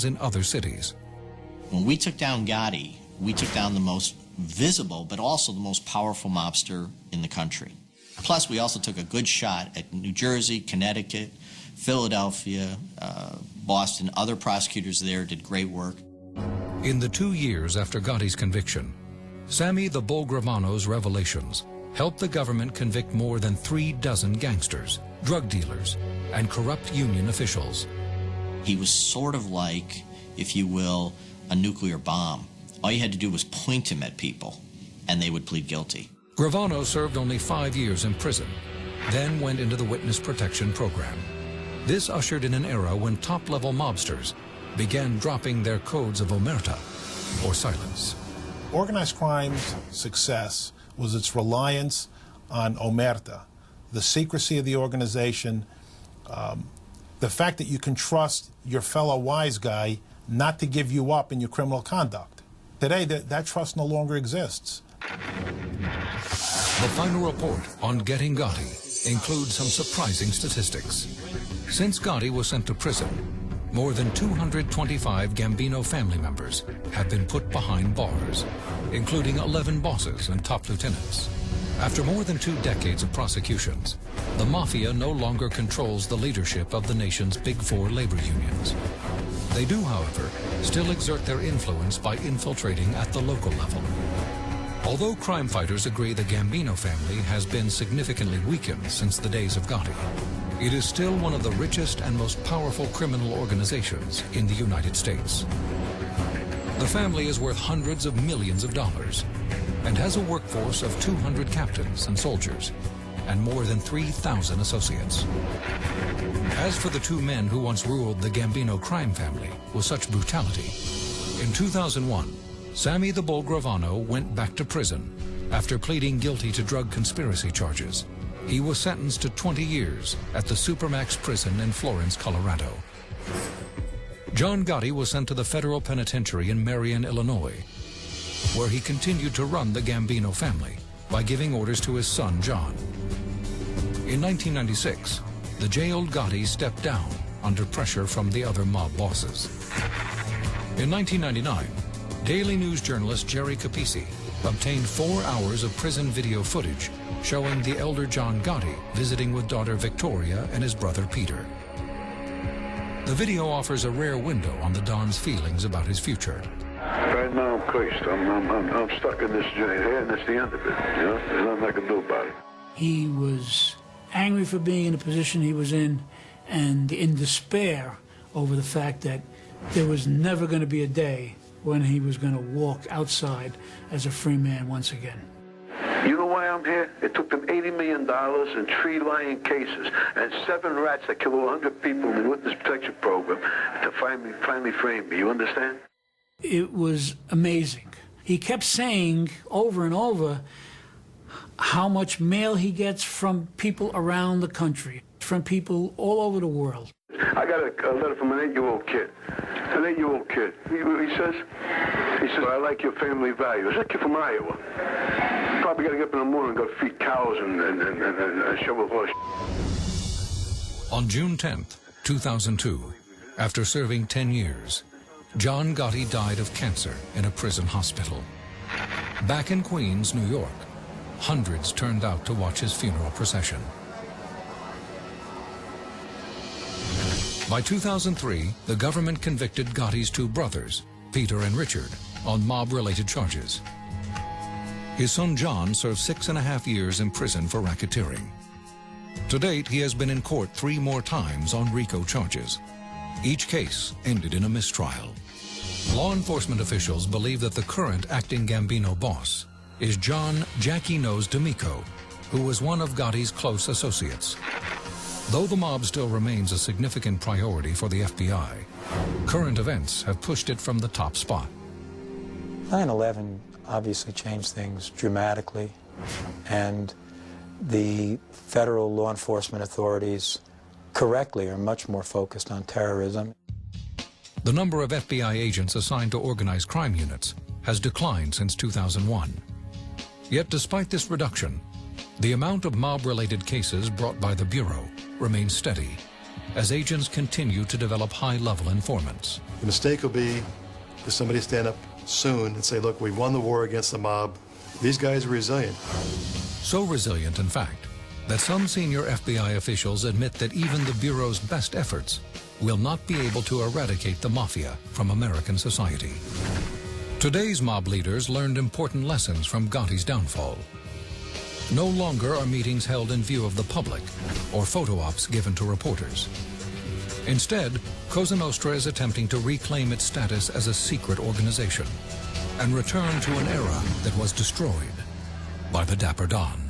in other cities. When we took down Gotti, we took down the most visible but also the most powerful mobster in the country. Plus, we also took a good shot at New Jersey, Connecticut, Philadelphia, Boston. Other prosecutors there did great work. In the 2 years after Gotti's conviction, Sammy the Bull Gravano's revelations helped the government convict more than 36 gangsters, drug dealers, and corrupt union officials. He was sort of like, if you will, a nuclear bomb. All you had to do was point him at people, and they would plead guilty. Gravano served only 5 years in prison, then went into the Witness Protection Program. This ushered in an era when top-level mobsters began dropping their codes of omerta, or silence. Organized crime's success was its reliance on omerta, the secrecy of the organization, the fact that you can trust your fellow wise guy not to give you up in your criminal conduct. Today, that trust no longer exists. The final report on getting Gotti includes some surprising statistics. Since Gotti was sent to prison, more than 225 Gambino family members have been put behind bars, including 11 bosses and top lieutenants. After more than 2 decades of prosecutions, the mafia no longer controls the leadership of the nation's Big Four labor unions. They do, however, still exert their influence by infiltrating at the local level. Although crime fighters agree the Gambino family has been significantly weakened since the days of Gotti, it is still one of the richest and most powerful criminal organizations in the United States. The family is worth hundreds of millions of dollars and has a workforce of 200 captains and soldiers and more than 3,000 associates. As for the 2 men who once ruled the Gambino crime family with such brutality, in 2001, Sammy the Bull Gravano went back to prison after pleading guilty to drug conspiracy charges. He was sentenced to 20 years at the Supermax prison in Florence, Colorado. John Gotti was sent to the federal penitentiary in Marion, Illinois, where he continued to run the Gambino family by giving orders to his son, John. In 1996, the jailed Gotti stepped down under pressure from the other mob bosses. In 1999, Daily News journalist Jerry Capisi obtained 4 hours of prison video footage showing the elder John Gotti visiting with daughter Victoria and his brother Peter. The video offers a rare window on the Don's feelings about his future. Right now I'm cursed. I'm stuck in this jail here, and that's the end of it. You know, there's nothing I can do about it. He was angry for being in the position he was in and in despair over the fact that there was never going to be a day when he was going to walk outside as a free man once again. You know why I'm here? It took them $80 million in 3 lying cases and 7 rats that killed 100 people in the Witness Protection Program to finally frame me. You understand? It was amazing. He kept saying over and over how much mail he gets from people around the country, from people all over the world. I got a letter from an 8-year-old kid. An 8-year-old kid. He says, I like your family values. It's a kid from Iowa. Probably got to get up in the morning and go feed cows and shovel horse. On June 10th, 2002, after serving 10 years, John Gotti died of cancer in a prison hospital. Back in Queens, New York, hundreds turned out to watch his funeral procession. By 2003, the government convicted Gotti's 2 brothers, Peter and Richard, on mob-related charges. His son John served 6.5 years in prison for racketeering. To date, he has been in court 3 more times on RICO charges. Each case ended in a mistrial. Law enforcement officials believe that the current acting Gambino boss is John Jackie Nose D'Amico, who was one of Gotti's close associates. Though the mob still remains a significant priority for the FBI, current events have pushed it from the top spot. 9/11 obviously changed things dramatically, and the federal law enforcement authorities correctly are much more focused on terrorism. The number of FBI agents assigned to organized crime units has declined since 2001. Yet despite this reduction, the amount of mob-related cases brought by the Bureau remains steady as agents continue to develop high-level informants. The mistake will be for somebody to stand up soon and say, look, we won the war against the mob. These guys are resilient. So resilient, in fact, that some senior FBI officials admit that even the Bureau's best efforts will not be able to eradicate the mafia from American society. Today's mob leaders learned important lessons from Gotti's downfall. No longer are meetings held in view of the public or photo ops given to reporters. Instead, Cosa Nostra is attempting to reclaim its status as a secret organization and return to an era that was destroyed by the Dapper Don.